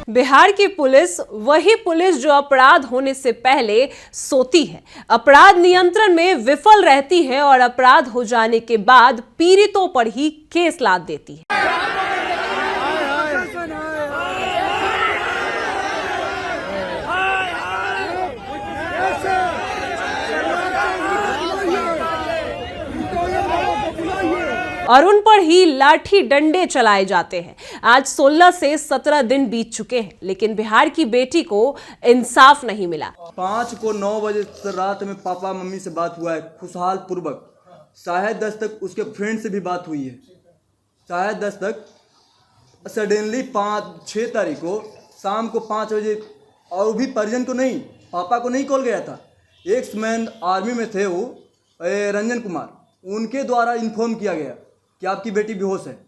बिहार की पुलिस वही पुलिस जो अपराध होने से पहले सोती है, अपराध नियंत्रण में विफल रहती है और अपराध हो जाने के बाद पीड़ितों पर ही केस लाद देती है। और उन पर ही लाठी डंडे चलाए जाते हैं। आज 16 से 17 दिन बीत चुके हैं, लेकिन बिहार की बेटी को इंसाफ नहीं मिला। 5 को 9 बजे रात में पापा मम्मी से बात हुआ है खुशहाल पूर्वक। शायद 10 तक उसके फ्रेंड से भी बात हुई है। शायद 10 तक सडनली 5-6 तारीख को शाम को 5 बजे, और भी परिजन को नहीं, पापा को नहीं कॉल गया था। एक्स मैन आर्मी में थे वो रंजन कुमार, उनके द्वारा इन्फॉर्म किया गया कि आपकी बेटी बेहोश है।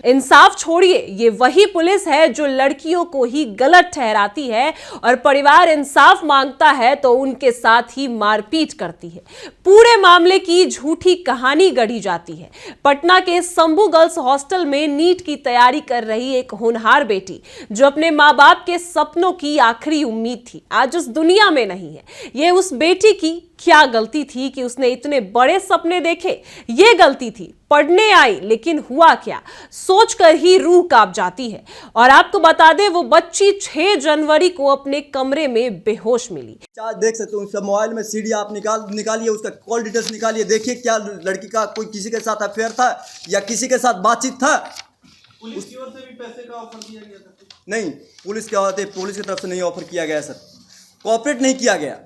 इंसाफ छोड़िए, ये वही पुलिस है जो लड़कियों को ही गलत ठहराती है और परिवार इंसाफ मांगता है तो उनके साथ ही मारपीट करती है। पूरे मामले की झूठी कहानी गढ़ी जाती है। पटना के शंभू गर्ल्स हॉस्टल में नीट की तैयारी कर रही एक होनहार बेटी जो अपने माँ बाप के सपनों की आखिरी उम्मीद थी, आज उस दुनिया में नहीं है। ये उस बेटी की क्या गलती थी कि उसने इतने बड़े सपने देखे? ये गलती थी। पढ़ने आई, लेकिन हुआ क्या, सोचकर ही रूह कांप जाती है। और आपको बता दें, वो बच्ची 6 जनवरी को अपने कमरे में बेहोश मिली। देख सकते हो मोबाइल में सीडी आप निकालिए, उसका कॉल डिटेल्स निकालिए, देखिए क्या लड़की का कोई किसी के साथ अफेयर था या किसी के साथ बातचीत था। पुलिस की ओर से भी पैसे का ऑफर दिया गया था? नहीं, पुलिस की तरफ से नहीं ऑफर किया गया सर, कोऑपरेट नहीं किया गया।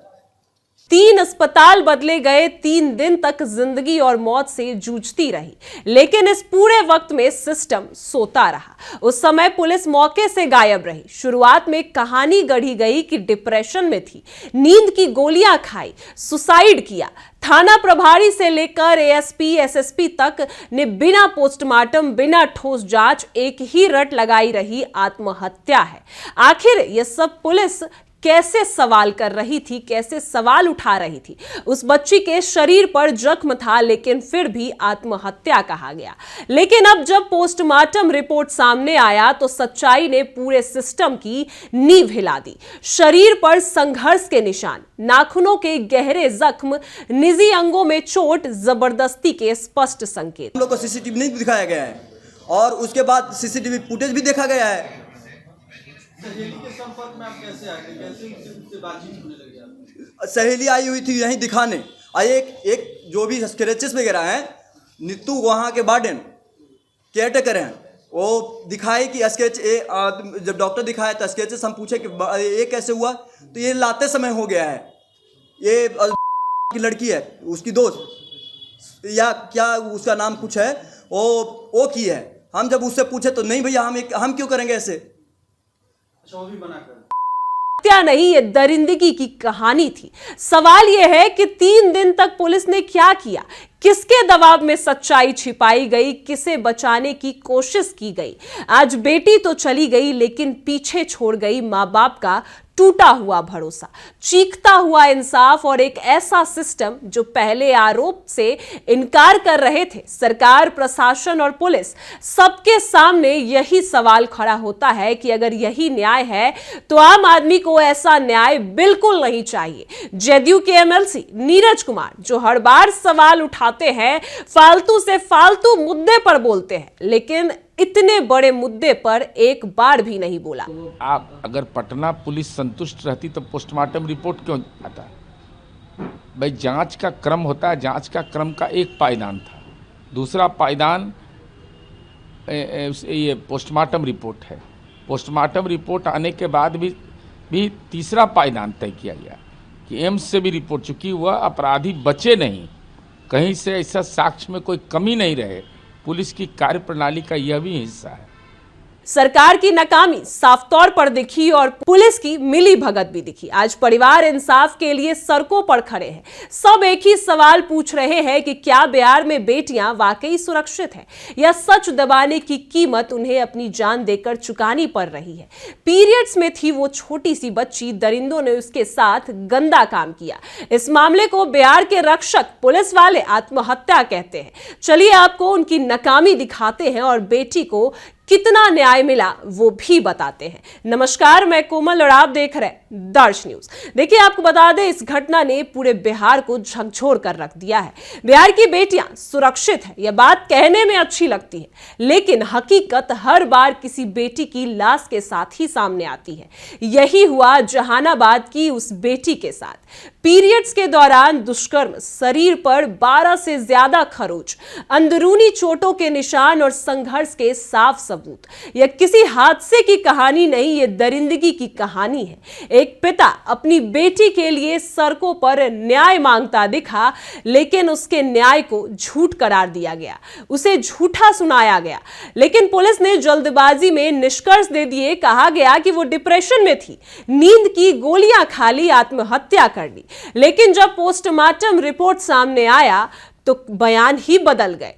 3 अस्पताल बदले गए, 3 दिन तक जिंदगी और मौत से जूझती रही, लेकिन इस पूरे वक्त में सिस्टम सोता रहा। उस समय पुलिस मौके से गायब रही। शुरुआत में कहानी गढ़ी गई कि डिप्रेशन में थी, नींद की गोलियां खाई, सुसाइड किया। थाना प्रभारी से लेकर एएसपी एसएसपी तक ने बिना पोस्टमार्टम, बिना ठोस जांच एक ही रट लगाई रही आत्महत्या है। आखिर यह सब पुलिस कैसे सवाल कर रही थी, कैसे सवाल उठा रही थी? उस बच्ची के शरीर पर जख्म था, लेकिन फिर भी आत्महत्या कहा गया। लेकिन अब जब पोस्टमार्टम रिपोर्ट सामने आया तो सच्चाई ने पूरे सिस्टम की नींव हिला दी। शरीर पर संघर्ष के निशान, नाखूनों के गहरे जख्म, निजी अंगों में चोट, जबरदस्ती के स्पष्ट संकेत। हम लोग को सीसीटीवी नहीं दिखाया गया है और उसके बाद सीसीटीवी फुटेज भी देखा गया है। सहेली के संपर्क में आप कैसे आ गए? कैसे उससे बातचीत होने लगी आपकी? सहेली आई हुई थी यहीं दिखाने, एक जो भी स्क्रैचेस वगैरह हैं, नीतू वहाँ के वार्डन केयरटेकर हैं, वो दिखाए कि स्केच जब डॉक्टर दिखाया तो स्केचेस हम पूछे कि ये कैसे हुआ, तो ये लाते समय हो गया है, ये की लड़की है, उसकी दोस्त या क्या उसका नाम कुछ है, वो की है। हम जब उससे पूछे तो नहीं भैया, हम क्यों करेंगे ऐसे। हत्या नहीं, ये दरिंदगी की कहानी थी। सवाल यह है कि 3 दिन तक पुलिस ने क्या किया? किसके दबाव में सच्चाई छिपाई गई? किसे बचाने की कोशिश की गई? आज बेटी तो चली गई, लेकिन पीछे छोड़ गई माँ बाप का टूटा हुआ भरोसा, चीखता हुआ इंसाफ और एक ऐसा सिस्टम जो पहले आरोप से इनकार कर रहे थे। सरकार, प्रशासन और पुलिस सबके सामने यही सवाल खड़ा होता है कि अगर यही न्याय है तो आम आदमी को ऐसा न्याय बिल्कुल नहीं चाहिए। जदयू के एमएलसी नीरज कुमार जो हर बार सवाल उठाते हैं, फालतू से फालतू मुद्दे पर बोलते हैं, लेकिन इतने बड़े मुद्दे पर एक बार भी नहीं बोला। आप अगर पटना पुलिस संतुष्ट रहती तो पोस्टमार्टम रिपोर्ट क्यों आता? भाई जांच का क्रम होता है, जांच का क्रम का एक पायदान था, दूसरा पायदान ये पोस्टमार्टम रिपोर्ट है। पोस्टमार्टम रिपोर्ट आने के बाद भी तीसरा पायदान तय किया गया कि एम्स से भी रिपोर्ट, चूँकि वह अपराधी बचे नहीं, कहीं से ऐसा साक्ष्य में कोई कमी नहीं रहे, पुलिस की कार्यप्रणाली का यह भी हिस्सा है। सरकार की नाकामी साफ तौर पर दिखी और पुलिस की मिली भगत भी दिखी। आज परिवार इंसाफ के लिए सड़कों पर खड़े हैं। सब एक ही सवाल पूछ रहे हैं कि क्या बिहार में बेटियां वाकई सुरक्षित हैं या सच दबाने की कीमत उन्हें अपनी जान देकर चुकानी पड़ रही है। पीरियड्स में थी वो छोटी सी बच्ची, दरिंदों ने उसके साथ गंदा काम किया। इस मामले को बिहार के रक्षक पुलिस वाले आत्महत्या कहते हैं। चलिए आपको उनकी नाकामी दिखाते हैं और बेटी को कितना न्याय मिला वो भी बताते हैं। नमस्कार, मैं कोमल और आप देख रहे हैं दर्श न्यूज। देखिए, आपको बता दें, इस घटना ने पूरे बिहार को झकझोर कर रख दिया है। बिहार की बेटियां सुरक्षित है, यह बात कहने में अच्छी लगती है, लेकिन हकीकत हर बार किसी बेटी की लाश के साथ ही सामने आती है। यही हुआ जहानाबाद की उस बेटी के साथ। पीरियड्स के दौरान दुष्कर्म, शरीर पर 12 से ज्यादा खरोच, अंदरूनी चोटों के निशान और संघर्ष के साफ सबूत। यह किसी हादसे की कहानी नहीं, यह दरिंदगी की कहानी है। एक पिता अपनी बेटी के लिए सड़कों पर न्याय मांगता दिखा, लेकिन उसके न्याय को झूठ करार दिया गया, उसे झूठा सुनाया गया। लेकिन पुलिस ने जल्दबाजी में निष्कर्ष दे दिए। कहा गया कि वो डिप्रेशन में थी, नींद की गोलियां खा ली, आत्महत्या कर ली। लेकिन जब पोस्टमार्टम रिपोर्ट सामने आया तो बयान ही बदल गए।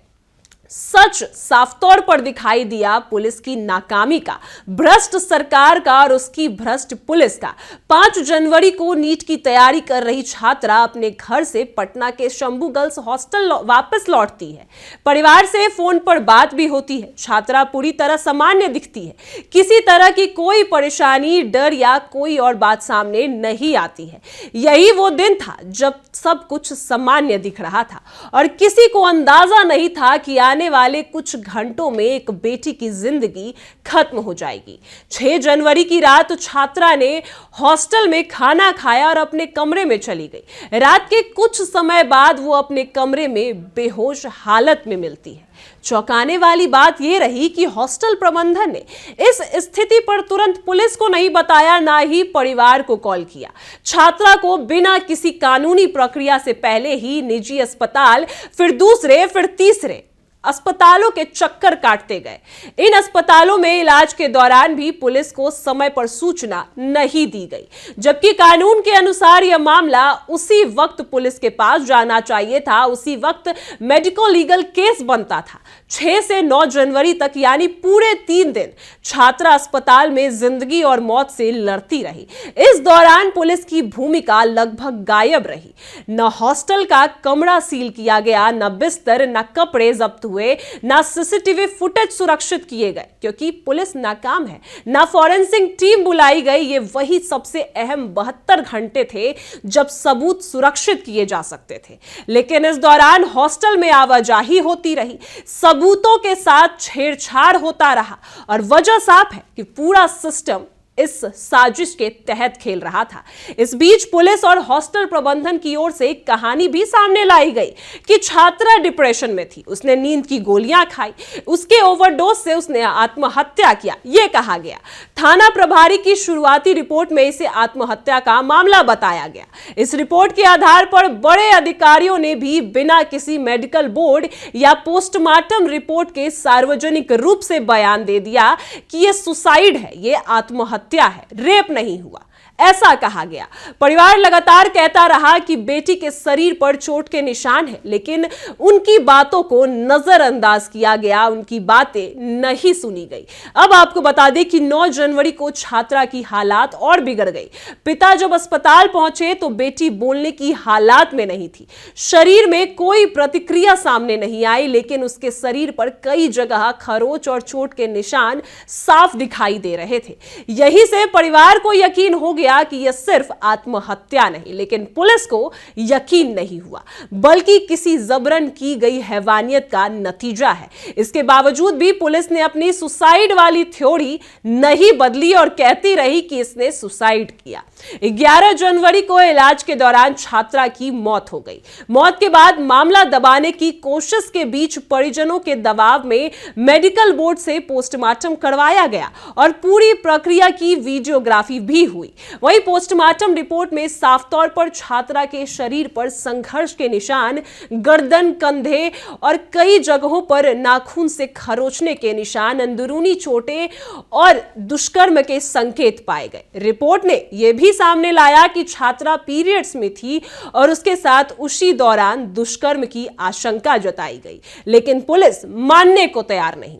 सच साफ तौर पर दिखाई दिया, पुलिस की नाकामी का, भ्रष्ट सरकार का और उसकी भ्रष्ट पुलिस का। 5 जनवरी को नीट की तैयारी कर रही छात्रा अपने घर से पटना के शंभू गर्ल्स हॉस्टल वापस लौटती है। परिवार से फोन पर बात भी होती है। छात्रा पूरी तरह सामान्य दिखती है, किसी तरह की कोई परेशानी, डर या कोई और बात सामने नहीं आती है। यही वो दिन था जब सब कुछ सामान्य दिख रहा था और किसी को अंदाजा नहीं था कि आने वाले कुछ घंटों में एक बेटी की जिंदगी खत्म हो जाएगी। 6 जनवरी की रात छात्रा ने हॉस्टल में खाना खाया और अपने कमरे में चली गई। रात के कुछ समय बाद वो अपने कमरे में बेहोश हालत में मिलती है। चौंकाने वाली बात यह रही कि हॉस्टल प्रबंधन ने इस स्थिति पर तुरंत पुलिस को नहीं बताया, ना ही परिवार को कॉल किया। छात्रा को बिना किसी कानूनी प्रक्रिया से पहले ही निजी अस्पताल, फिर दूसरे, फिर तीसरे अस्पतालों के चक्कर काटते गए। इन अस्पतालों में इलाज के दौरान भी पुलिस को समय पर सूचना नहीं दी गई, जबकि कानून के अनुसार यह मामला उसी वक्त पुलिस के पास जाना चाहिए था, उसी वक्त मेडिको लीगल केस बनता था। 6 से 9 जनवरी तक यानी पूरे 3 दिन छात्रा अस्पताल में जिंदगी और मौत से लड़ती रही। इस दौरान पुलिस की भूमिका लगभग गायब रही। न हॉस्टल का कमरा सील किया गया, न बिस्तर, न कपड़े जब्त हुए, ना सीसीटीवी फुटेज सुरक्षित किए गए, क्योंकि पुलिस नाकाम है। ना फॉरेंसिक टीम बुलाई गई। ये वही सबसे अहम 72 घंटे थे जब सबूत सुरक्षित किए जा सकते थे। लेकिन इस दौरान हॉस्टल में आवाजाही होती रही, सबूतों के साथ छेड़छाड़ होता रहा और वजह साफ है कि पूरा सिस्टम इस साजिश के तहत खेल रहा था। इस बीच पुलिस और हॉस्टल प्रबंधन की ओर से एक कहानी भी सामने लाई गई कि छात्रा डिप्रेशन में थी, उसने नींद की गोलियां खाई, उसके ओवरडोज से उसने आत्महत्या किया, यह कहा गया। थाना प्रभारी की शुरुआती रिपोर्ट में इसे आत्महत्या का मामला बताया गया। इस रिपोर्ट के आधार पर बड़े अधिकारियों ने भी बिना किसी मेडिकल बोर्ड या पोस्टमार्टम रिपोर्ट के सार्वजनिक रूप से बयान दे दिया कि यह सुसाइड है, यह आत्महत्या है, रेप नहीं हुआ, ऐसा कहा गया। परिवार लगातार कहता रहा कि बेटी के शरीर पर चोट के निशान हैं, लेकिन उनकी बातों को नजरअंदाज किया गया, उनकी बातें नहीं सुनी गई। अब आपको बता दें कि 9 जनवरी को छात्रा की हालात और बिगड़ गई। पिता जब अस्पताल पहुंचे तो बेटी बोलने की हालात में नहीं थी। शरीर में कोई प्रतिक्रिया सामने नहीं आई, लेकिन उसके शरीर पर कई जगह खरोच और चोट के निशान साफ दिखाई दे रहे थे। यही से परिवार को यकीन हो गया कि यह सिर्फ आत्महत्या नहीं, लेकिन पुलिस को यकीन नहीं हुआ, बल्कि किसी जबरन की गई हैवानियत का नतीजा है। इसके बावजूद भी पुलिस ने अपनी सुसाइड वाली थ्योरी नहीं बदली और कहती रही कि इसने सुसाइड किया। 11 जनवरी को इलाज के दौरान छात्रा की मौत हो गई। मौत के बाद मामला दबाने की कोशिश के बीच परिजनों के दबाव में मेडिकल बोर्ड से पोस्टमार्टम करवाया गया और पूरी प्रक्रिया की वीडियोग्राफी भी हुई। वहीं पोस्टमार्टम रिपोर्ट में साफ तौर पर छात्रा के शरीर पर संघर्ष के निशान, गर्दन, कंधे और कई जगहों पर नाखून से खरोचने के निशान, अंदरूनी चोटें और दुष्कर्म के संकेत पाए गए। रिपोर्ट ने यह भी सामने लाया कि छात्रा पीरियड्स में थी और उसके साथ उसी दौरान दुष्कर्म की आशंका जताई गई, लेकिन पुलिस मानने को तैयार नहीं।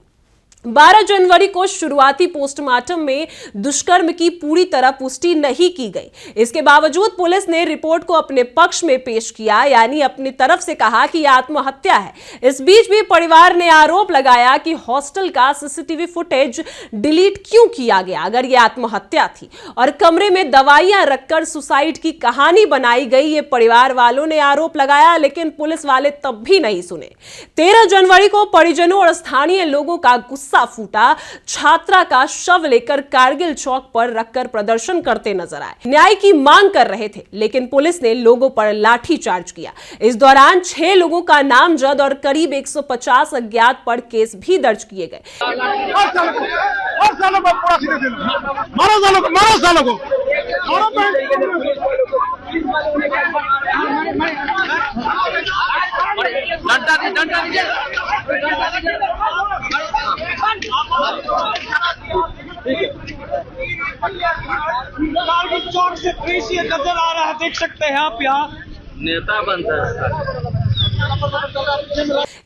12 जनवरी को शुरुआती पोस्टमार्टम में दुष्कर्म की पूरी तरह पुष्टि नहीं की गई। इसके बावजूद पुलिस ने रिपोर्ट को अपने पक्ष में पेश किया, यानी अपनी तरफ से कहा कि यह आत्महत्या है। इस बीच भी परिवार ने आरोप लगाया कि हॉस्टल का सीसीटीवी फुटेज डिलीट क्यों किया गया अगर यह आत्महत्या थी, और कमरे में दवाइयां रखकर सुसाइड की कहानी बनाई गई। ये परिवार वालों ने आरोप लगाया, लेकिन पुलिस वाले तब भी नहीं सुने। 13 जनवरी को परिजनों और स्थानीय लोगों का गुस्सा फूटा। छात्रा का शव लेकर कारगिल चौक पर रखकर प्रदर्शन करते नजर आए, न्याय की मांग कर रहे थे, लेकिन पुलिस ने लोगों पर लाठीचार्ज किया। इस दौरान 6 लोगों का नामजद और करीब 150 अज्ञात पर केस भी दर्ज किए गए। चौक से दृश्य नजर आ रहा है, देख सकते हैं आप यहाँ नेता बनता है।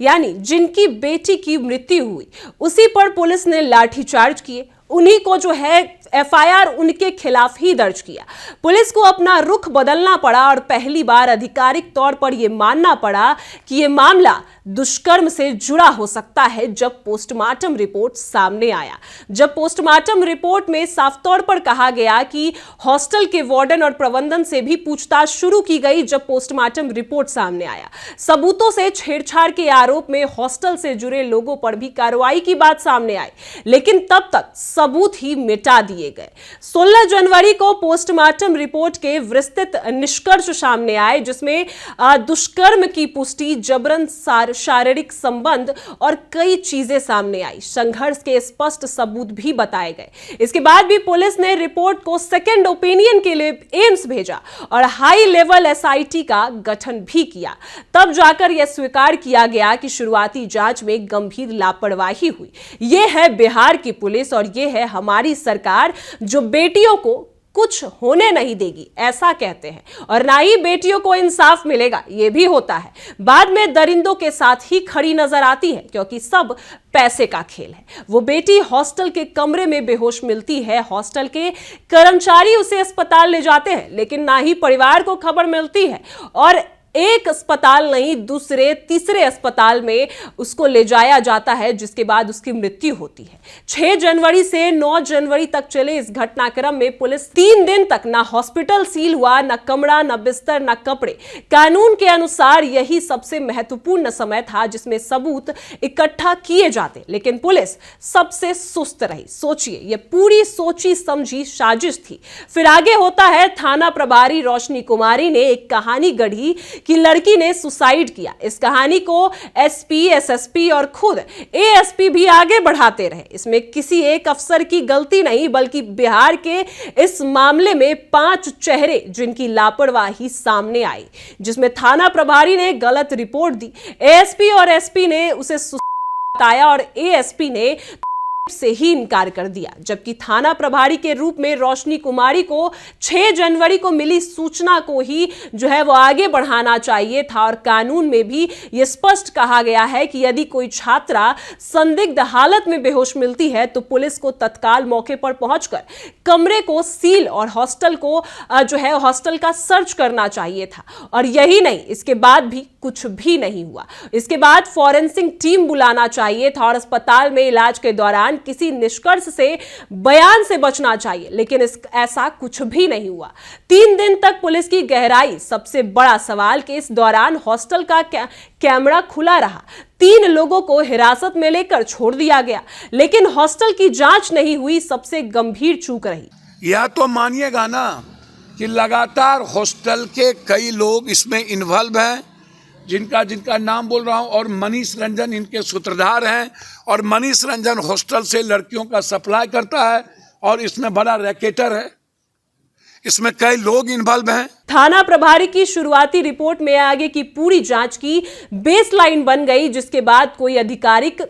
यानी जिनकी बेटी की मृत्यु हुई उसी पर पुलिस ने लाठीचार्ज किए, उन्हीं को जो है एफआईआर उनके खिलाफ ही दर्ज किया। पुलिस को अपना रुख बदलना पड़ा और पहली बार आधिकारिक तौर पर यह मानना पड़ा कि यह मामला दुष्कर्म से जुड़ा हो सकता है जब पोस्टमार्टम रिपोर्ट सामने आया। जब पोस्टमार्टम रिपोर्ट में साफ तौर पर कहा गया कि हॉस्टल के वार्डन और प्रबंधन से भी पूछताछ शुरू की गई। जब पोस्टमार्टम रिपोर्ट सामने आया, सबूतों से छेड़छाड़ के आरोप में हॉस्टल से जुड़े लोगों पर भी कार्रवाई की बात सामने आई, लेकिन तब तक सबूत ही मिटा दिए गए। 16 जनवरी को पोस्टमार्टम रिपोर्ट के विस्तृत निष्कर्ष सामने आए, जिसमें दुष्कर्म की पुष्टि, जबरन शारीरिक संबंध और कई चीजें सामने आई। संघर्ष के स्पष्ट सबूत भी बताए गए। इसके बाद भी पुलिस ने रिपोर्ट को सेकंड ओपिनियन के लिए एम्स भेजा और हाई लेवल एसआईटी का गठन भी किया। तब जाकर यह स्वीकार किया गया कि शुरुआती जांच में गंभीर लापरवाही हुई। यह है बिहार की पुलिस और यह है हमारी सरकार, जो बेटियों को कुछ होने नहीं देगी ऐसा कहते हैं, और ना ही बेटियों को इंसाफ मिलेगा ये भी होता है। बाद में दरिंदों के साथ ही खड़ी नजर आती है, क्योंकि सब पैसे का खेल है। वो बेटी हॉस्टल के कमरे में बेहोश मिलती है, हॉस्टल के कर्मचारी उसे अस्पताल ले जाते हैं, लेकिन ना ही परिवार को खबर मिलती है, और एक अस्पताल नहीं दूसरे तीसरे अस्पताल में उसको ले जाया जाता है, जिसके बाद उसकी मृत्यु होती है। 6 जनवरी से 9 जनवरी तक चले इस घटनाक्रम में पुलिस 3 दिन तक ना हॉस्पिटल सील हुआ, ना कमरा, ना बिस्तर, ना कपड़े। कानून के अनुसार यही सबसे महत्वपूर्ण समय था जिसमें सबूत इकट्ठा किए जाते, लेकिन पुलिस सबसे सुस्त रही। सोचिए, यह पूरी सोची समझी साजिश थी। फिर आगे होता है, थाना प्रभारी रोशनी कुमारी ने एक कहानी गढ़ी कि लड़की ने सुसाइड किया। इस कहानी को एसपी, एसएसपी और खुद एएसपी भी आगे बढ़ाते रहे। इसमें किसी एक अफसर की गलती नहीं, बल्कि बिहार के इस मामले में 5 चेहरे जिनकी लापरवाही सामने आई, जिसमें थाना प्रभारी ने गलत रिपोर्ट दी, एएसपी और एसपी ने उसे बताया और एएसपी ने से ही इनकार कर दिया, जबकि थाना प्रभारी के रूप में रोशनी कुमारी को 6 जनवरी को मिली सूचना को ही जो है वो आगे बढ़ाना चाहिए था। और कानून में भी ये स्पष्ट कहा गया है कि यदि कोई छात्रा संदिग्ध हालत में बेहोश मिलती है तो पुलिस को तत्काल मौके पर पहुंचकर कमरे को सील और हॉस्टल को जो है हॉस्टल का सर्च करना चाहिए था। और यही नहीं, इसके बाद भी कुछ भी नहीं हुआ। इसके बाद फॉरेंसिक टीम बुलाना चाहिए था और अस्पताल में इलाज के दौरान किसी निष्कर्ष से बयान से बचना चाहिए, लेकिन ऐसा कुछ भी नहीं हुआ। 3 दिन तक पुलिस की गहराई। सबसे बड़ा सवाल कि इस दौरान हॉस्टल का कैमरा खुला रहा, 3 लोगों को हिरासत में लेकर छोड़ दिया गया, लेकिन हॉस्टल की जांच नहीं हुई। सबसे गंभीर चूक रही। या तो मानिएगा ना कि लगातार हॉस्टल के कई लोग इसमें इन्वॉल्व हैं, जिनका नाम बोल रहा हूं, और मनीष रंजन इनके सूत्रधार हैं, और मनीष रंजन हॉस्टल से लड़कियों का सप्लाई करता है और इसमें बड़ा रैकेटर है। इसमें कई लोग इन्वॉल्व हैं। थाना प्रभारी की शुरुआती रिपोर्ट में आगे की पूरी जांच की बेसलाइन बन गई, जिसके बाद कोई आधिकारिक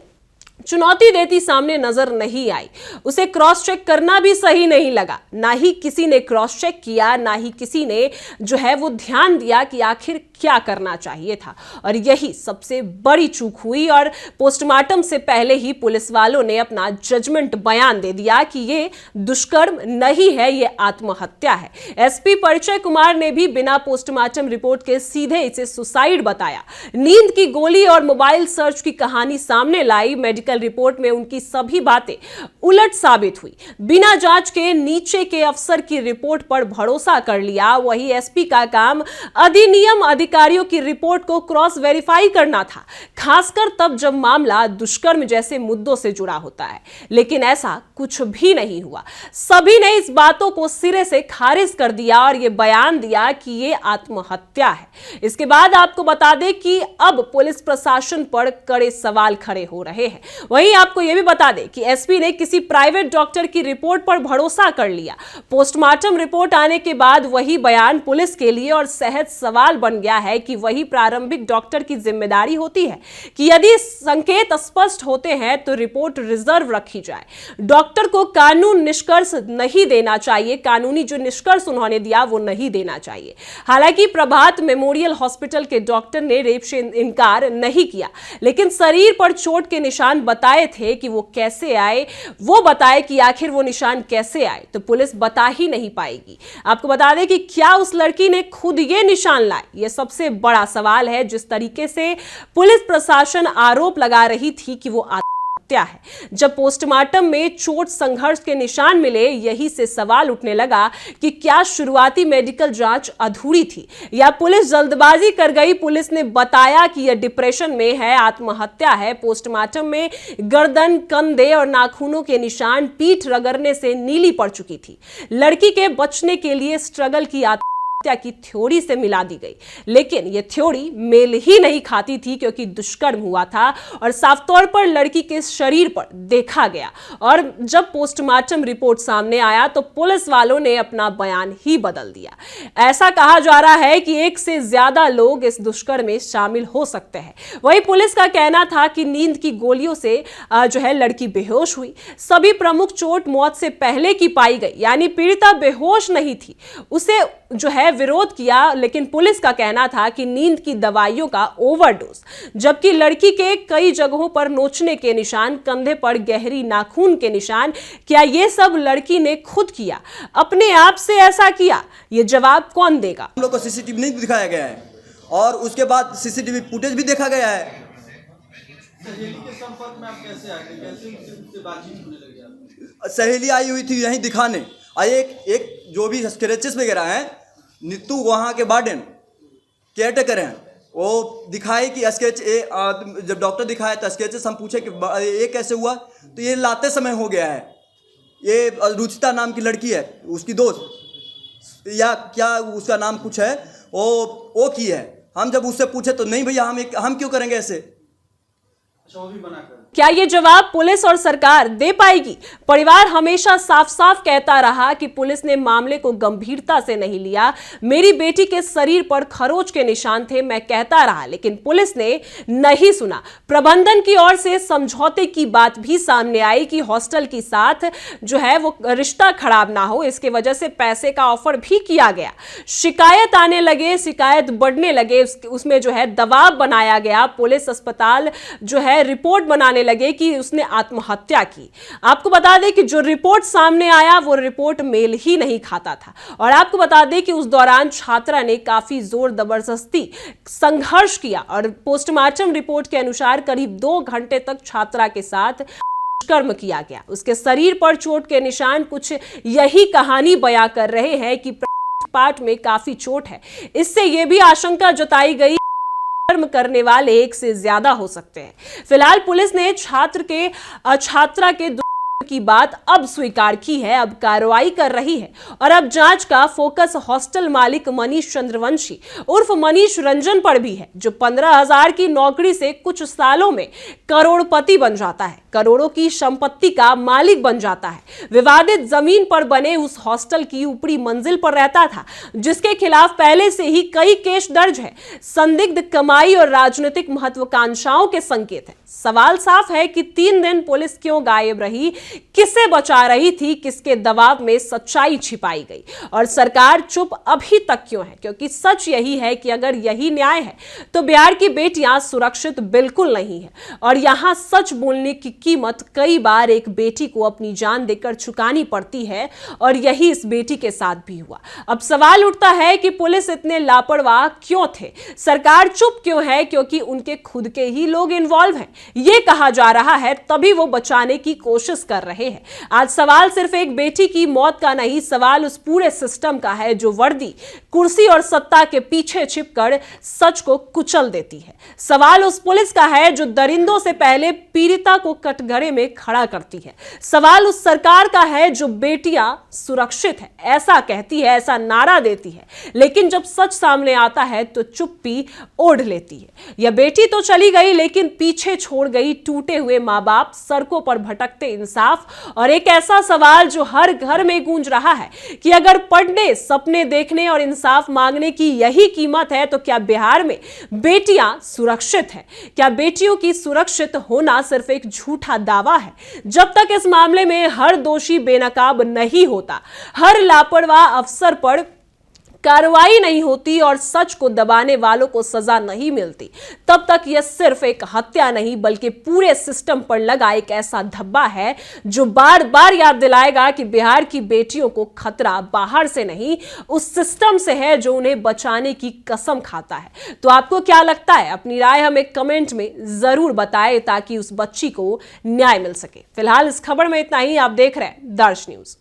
चुनौती देती सामने नजर नहीं आई। उसे क्रॉस चेक करना भी सही नहीं लगा, ना ही किसी ने क्रॉस चेक किया, ना ही किसी ने जो है वो ध्यान दिया कि आखिर क्या करना चाहिए था। और यही सबसे बड़ी चूक हुई और पोस्टमार्टम से पहले ही पुलिस वालों ने अपना जजमेंट बयान दे दिया कि ये दुष्कर्म नहीं है, ये आत्महत्या है। एसपी परिचय कुमार ने भी बिना पोस्टमार्टम रिपोर्ट के सीधे इसे सुसाइड बताया। नींद की गोली और मोबाइल सर्च की कहानी सामने लाई। मेडिकल रिपोर्ट में उनकी सभी बातें उलट साबित हुई। बिना जांच के नीचे के अफसर की रिपोर्ट पर भरोसा कर लिया। वही एसपी का काम अधिनियम अधिकारियों की रिपोर्ट को क्रॉस वेरीफाई करना था, खासकर तब जब मामला दुष्कर्म जैसे मुद्दों से जुड़ा होता है। लेकिन ऐसा कुछ भी नहीं हुआ। सभी ने इस बातों को सिरे से खारिज कर दिया और यह बयान दिया कि यह आत्महत्या है। इसके बाद आपको बता दें कि अब पुलिस प्रशासन पर कड़े सवाल खड़े हो रहे हैं। वहीं आपको यह भी बता दें कि एसपी ने किसी प्राइवेट डॉक्टर की रिपोर्ट पर भरोसा कर लिया। पोस्टमार्टम रिपोर्ट आने के बाद वही बयान पुलिस के लिए और सहज सवाल बन गया है कि वही प्रारंभिक डॉक्टर की जिम्मेदारी होती है कि यदि संकेत स्पष्ट होते हैं तो रिपोर्ट रिजर्व रखी जाए। डॉक्टर को कानून निष्कर्ष नहीं देना चाहिए, कानूनी जो निष्कर्ष उन्होंने दिया वो नहीं देना चाहिए। हालांकि प्रभात मेमोरियल हॉस्पिटल के डॉक्टर ने रेप से इनकार नहीं किया, लेकिन शरीर पर चोट के निशान बताए थे कि वो कैसे आए, वो बताए कि आखिर वो निशान कैसे आए तो पुलिस बता ही नहीं पाएगी। आपको बता दें कि क्या उस लड़की ने खुद ये निशान लाए, ये सबसे बड़ा सवाल है। जिस तरीके से पुलिस प्रशासन आरोप लगा रही थी कि वो आत्महत्या है, जब पोस्टमार्टम में चोट संघर्ष के निशान मिले, यही से सवाल उठने लगा कि क्या शुरुआती मेडिकल जांच अधूरी थी या पुलिस जल्दबाजी कर गई। पुलिस ने बताया कि यह डिप्रेशन में है, आत्महत्या है। पोस्टमार्टम में गर्दन, कंधे और नाखूनों के निशान पीठ रगड़ने से नीली पड़ चुकी थी। लड़की के बचने के लिए स्ट्रगल की की थ्योरी से मिला दी गई, लेकिन यह थ्योरी मेल ही नहीं खाती थी क्योंकि दुष्कर्म हुआ था और साफ तौर पर लड़की के शरीर पर देखा गया। और जब पोस्टमार्टम रिपोर्ट सामने आया तो पुलिस वालों ने अपना बयान ही बदल दिया। ऐसा कहा जा रहा है कि एक से ज्यादा लोग इस दुष्कर्म में शामिल हो सकते हैं। वही पुलिस का कहना था कि नींद की गोलियों से जो है लड़की बेहोश हुई। सभी प्रमुख चोट मौत से पहले की पाई गई, यानी पीड़िता बेहोश नहीं थी। उसे जो है विरोध किया, लेकिन पुलिस का कहना था कि नींद की दवाइयों का ओवरडोज, जबकि लड़की के कई जगहों पर नोचने के निशान, कंधे पर गहरी नाखून के निशान। क्या ये सब लड़की ने खुद किया, अपने आप से ऐसा किया? ये जवाब कौन देगा? हम लोग को सीसीटीवी नहीं दिखाया गया है और उसके बाद सीसीटीवी फुटेज भी देखा गया है। सहेली के संपर्क में आप कैसे आ गए, कैसे उससे बातचीत होने लगी आपकी? सहेली आई हुई थी यहीं दिखाने। एक जो भी स्क्रैचेस वगैरह हैं, नीतू वहाँ के वार्डन केयरटेकर हैं, वो दिखाए कि स्केच जब डॉक्टर दिखाया तो स्केचेस हम पूछे कि ये कैसे हुआ, तो ये लाते समय हो गया है। ये रुचिता नाम की लड़की है, उसकी दोस्त या क्या उसका नाम कुछ है, वो की है। हम जब उससे पूछे तो नहीं भैया हम क्यों करेंगे ऐसे। अच्छा, वो भी मना कर। क्या ये जवाब पुलिस और सरकार दे पाएगी? परिवार हमेशा साफ साफ कहता रहा कि पुलिस ने मामले को गंभीरता से नहीं लिया। मेरी बेटी के शरीर पर खरोच के निशान थे, मैं कहता रहा, लेकिन पुलिस ने नहीं सुना। प्रबंधन की ओर से समझौते की बात भी सामने आई कि हॉस्टल के साथ जो है वो रिश्ता खराब ना हो, इसके वजह से पैसे का ऑफर भी किया गया। शिकायत आने लगे, शिकायत बढ़ने लगे, उसमें जो है दबाव बनाया गया। पुलिस अस्पताल जो है रिपोर्ट बनाने लगे कि उसने आत्महत्या की। आपको बता दें कि जो रिपोर्ट सामने आया वो रिपोर्ट मेल ही नहीं खाता था। और आपको बता दें कि उस दौरान छात्रा ने काफी जोर जबरदस्ती संघर्ष किया और पोस्टमार्टम रिपोर्ट के अनुसार करीब 2 घंटे तक छात्रा के साथ दुष्कर्म किया गया। उसके शरीर पर चोट के निशान कुछ यही कहानी बयां कर रहे हैं कि पार्ट में काफी चोट है। इससे यह भी आशंका जताई गई कर्म करने वाले एक से ज्यादा हो सकते हैं। फिलहाल पुलिस ने छात्रा के की बात अब स्वीकार की है, अब कार्रवाई कर रही है और अब जांच का फोकस हॉस्टल मालिक मनीष चंद्रवंशी उर्फ मनीष रंजन पर भी है, जो 15,000 की नौकरी से कुछ सालों में करोड़पति बन जाता है, करोड़ों की संपत्ति का मालिक बन जाता है। विवादित जमीन पर बने उस हॉस्टल की ऊपरी मंजिल पर रहता था, जिसके खिलाफ पहले से ही कई केस दर्ज है। संदिग्ध कमाई और राजनीतिक महत्वाकांक्षाओं के संकेत है। सवाल साफ है कि 3 दिन पुलिस क्यों गायब रही, किसे बचा रही थी, किसके दबाव में सच्चाई छिपाई गई और सरकार चुप अभी तक क्यों है? क्योंकि सच यही है कि अगर यही न्याय है तो बिहार की बेटियां सुरक्षित बिल्कुल नहीं है और यहां सच बोलने की कीमत कई बार एक बेटी को अपनी जान देकर चुकानी पड़ती है और यही इस बेटी के साथ भी हुआ। अब सवाल उठता है कि पुलिस इतने लापरवाह क्यों थे, सरकार चुप क्यों है? क्योंकि उनके खुद के ही लोग इन्वॉल्व हैं, ये कहा जा रहा है, तभी वो बचाने की कोशिश कर रहे हैं। आज सवाल सिर्फ एक बेटी की मौत का नहीं, सवाल उस पूरे सिस्टम का है जो वर्दी, कुर्सी और सत्ता के पीछे छिपकर सच को कुचल देती है। सवाल उस पुलिस का है जो दरिंदों से पहले पीड़िता को कटघरे में खड़ा करती है। सवाल उस सरकार का है जो बेटियां सुरक्षित है ऐसा कहती है, ऐसा नारा देती है, लेकिन जब सच सामने आता है तो चुप्पी ओढ़ लेती है। यह बेटी तो चली गई, लेकिन पीछे छोड़ गई टूटे हुए माँ बाप, सड़कों पर भटकते इंसाफ और एक ऐसा सवाल जो हर घर में गूंज रहा है कि अगर पढ़ने, सपने देखने और इंसाफ मांगने की यही कीमत है तो क्या बिहार में बेटियां सुरक्षित हैं? क्या बेटियों की सुरक्षित होना सिर्फ एक झूठा दावा है? जब तक इस मामले में हर दोषी बेनकाब नहीं होता, हर लापरवाह अफसर पर कार्रवाई नहीं होती और सच को दबाने वालों को सजा नहीं मिलती, तब तक यह सिर्फ एक हत्या नहीं बल्कि पूरे सिस्टम पर लगा एक ऐसा धब्बा है जो बार बार याद दिलाएगा कि बिहार की बेटियों को खतरा बाहर से नहीं, उस सिस्टम से है जो उन्हें बचाने की कसम खाता है। तो आपको क्या लगता है? अपनी राय हमें कमेंट में जरूर बताएं ताकि उस बच्ची को न्याय मिल सके। फिलहाल इस खबर में इतना ही। आप देख रहे हैं दर्श न्यूज।